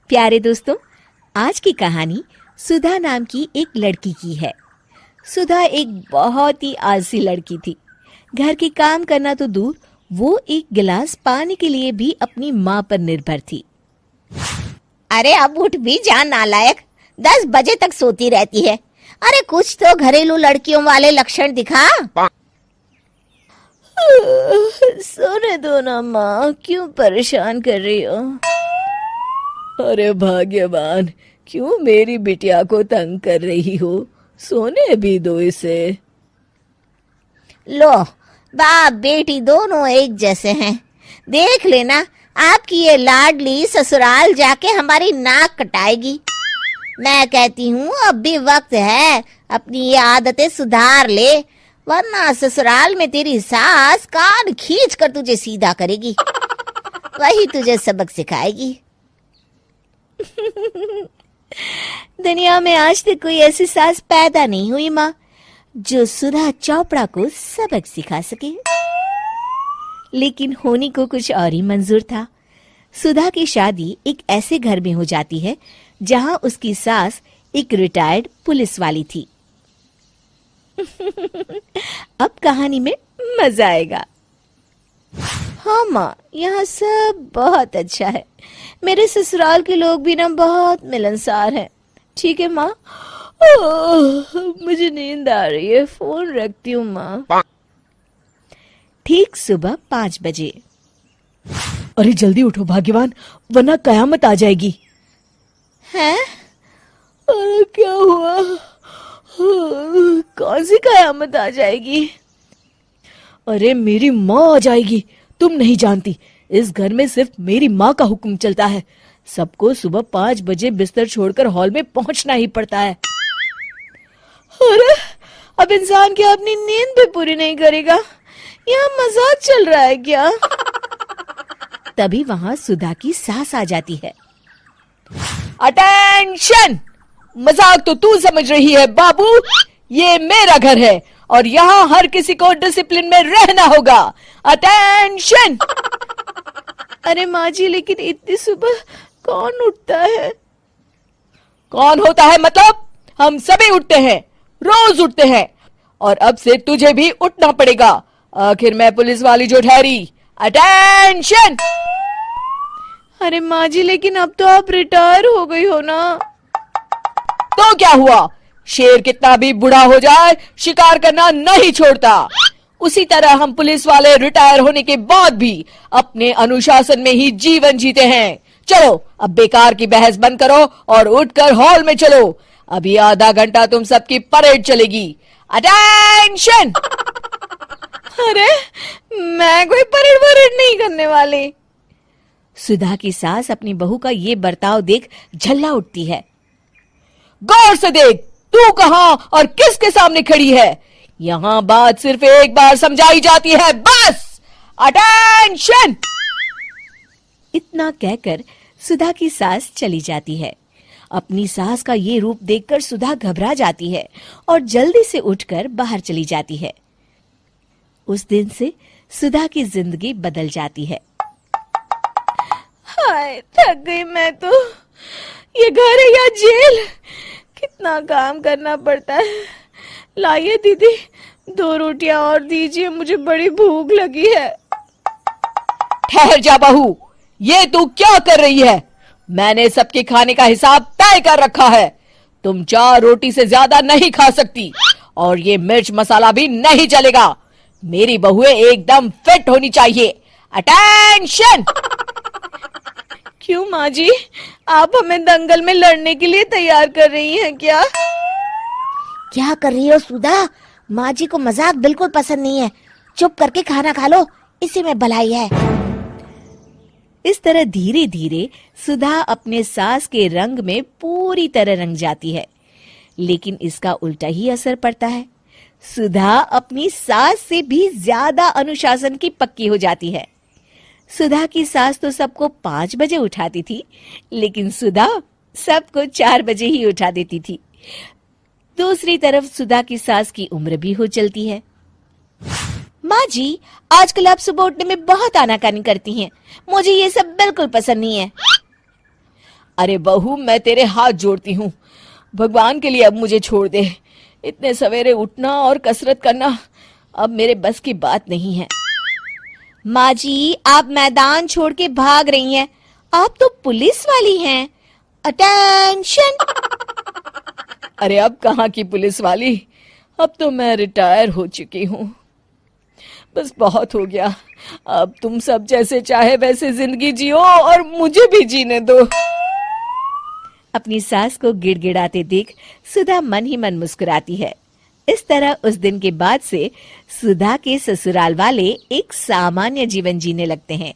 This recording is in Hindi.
प्यारे दोस्तों, आज की कहानी सुधा नाम की एक लड़की की है। सुधा एक बहुत ही आलसी लड़की थी। घर के काम करना तो दूर, वो एक गिलास पानी के लिए भी अपनी माँ पर निर्भर थी। अरे अब उठ भी जा नालायक, 10 बजे तक सोती रहती है। अरे कुछ तो घरेलू लड़कियों वाले लक्षण दिखा। सोने दो ना माँ, क्यों परेशान कर रही हो? अरे भाग्यवान, क्यों मेरी बिटिया को तंग कर रही हो? सोने भी दो इसे। लो, बाप बेटी दोनों एक जैसे हैं। देख लेना, आपकी ये लाडली ससुराल जाके हमारी नाक कटाएगी। मैं कहती हूँ अब भी वक्त है, अपनी ये आदतें सुधार ले, वरना ससुराल में तेरी सास कान खींच कर तुझे सीधा करेगी। वही तुझे सबक सिखाएगी। दुनिया में आज तक कोई ऐसी सास पैदा नहीं हुई माँ, जो सुधा चोपड़ा को सबक सिखा सके। लेकिन होनी को कुछ और ही मंजूर था। सुधा की शादी एक ऐसे घर में हो जाती है जहां उसकी सास एक रिटायर्ड पुलिस वाली थी। अब कहानी में मजा आएगा। हाँ माँ, यहाँ सब बहुत अच्छा है। मेरे ससुराल के लोग भी ना बहुत मिलनसार हैं। ठीक है माँ, मुझे नींद आ रही है, फोन रखती हूँ माँ। ठीक सुबह 5 बजे। अरे जल्दी उठो भाग्यवान, वरना कयामत आ जाएगी। हैं? अरे क्या हुआ? कौन सी कयामत आ जाएगी? अरे मेरी माँ आ जाएगी। तुम नहीं जानती, इस घर में सिर्फ मेरी माँ का हुक्म चलता है। सबको सुबह 5 बजे बिस्तर छोड़कर हॉल में पहुंचना ही पड़ता है। अरे अब इंसान क्या अपनी नींद भी पूरी नहीं करेगा? यहाँ मजाक चल रहा है क्या? तभी वहां सुधा की सास आ जाती है। अटेंशन! मजाक तो तू समझ रही है बाबू, ये मेरा घर है और यहाँ हर किसी को डिसिप्लिन में रहना होगा। अटेंशन! अरे माँ जी, लेकिन इतनी सुबह कौन उठता है? कौन होता है मतलब? हम सभी उठते हैं, रोज उठते हैं, और अब से तुझे भी उठना पड़ेगा। आखिर मैं पुलिस वाली जो ठहरी। अटेंशन! अरे माँ जी, लेकिन अब तो आप रिटायर हो गई हो ना। तो क्या हुआ? शेर कितना भी बूढ़ा हो जाए, शिकार करना नहीं छोड़ता। उसी तरह हम पुलिस वाले रिटायर होने के बाद भी अपने अनुशासन में ही जीवन जीते हैं। चलो अब बेकार की बहस बंद करो और उठकर हॉल में चलो। अभी आधा घंटा तुम सबकी परेड चलेगी। अटेंशन! अरे मैं कोई परेड नहीं करने वाली। सुधा की सास अपनी बहू का ये बर्ताव देख झल्ला उठती है। गौर से देख, तू कहां और किसके सामने खड़ी है? यहां बात सिर्फ एक बार समझाई जाती है, बस। अटेंशन! इतना कहकर सुधा की सास चली जाती है। अपनी सास का ये रूप देखकर सुधा घबरा जाती है और जल्दी से उठकर बाहर चली जाती है। उस दिन से सुधा की जिंदगी बदल जाती है। हाय, थक गई मैं तो। ये घर है या जेल? कितना काम करना पड़ता है। लाइए दीदी, 2 रोटियां और दीजिए, मुझे बड़ी भूख लगी है। ठहर जा बहू, ये तू क्या कर रही है? मैंने सबके खाने का हिसाब तय कर रखा है। तुम 4 रोटी से ज्यादा नहीं खा सकती और ये मिर्च मसाला भी नहीं चलेगा। मेरी बहुएं एकदम फिट होनी चाहिए। अटेंशन! क्यों माँ जी, आप हमें दंगल में लड़ने के लिए तैयार कर रही हैं क्या? क्या कर रही हो सुधा? माँ जी को मजाक बिल्कुल पसंद नहीं है। चुप करके खाना खा लो, इसी में भलाई है। इस तरह धीरे धीरे सुधा अपने सास के रंग में पूरी तरह रंग जाती है, लेकिन इसका उल्टा ही असर पड़ता है। सुधा अपनी सास से भी ज्यादा अनुशासन की पक्की हो जाती है। सुधा की सास तो सबको 5 बजे उठाती थी, लेकिन सुधा सबको 4 बजे ही उठा देती थी। दूसरी तरफ सुधा की सास की उम्र भी हो चलती है। माँ जी, आजकल आप सुबह उठने में बहुत आनाकानी करती हैं। मुझे ये सब बिल्कुल पसंद नहीं है। अरे बहू, मैं तेरे हाथ जोड़ती हूँ, भगवान के लिए अब मुझे छोड़ दे। इतने सवेरे उठना और कसरत करना अब मेरे बस की बात नहीं है। माँ जी, आप मैदान छोड़ के भाग रही हैं। आप तो पुलिस वाली हैं। अटेंशन! अरे अब कहाँ की पुलिस वाली, अब तो मैं रिटायर हो चुकी हूँ। बस बहुत हो गया, अब तुम सब जैसे चाहे वैसे जिंदगी जियो और मुझे भी जीने दो। अपनी सास को गिड़गिड़ाते देख सुधा मन ही मन मुस्कुराती है। इस तरह उस दिन के बाद से सुधा के ससुराल वाले एक सामान्य जीवन जीने लगते हैं।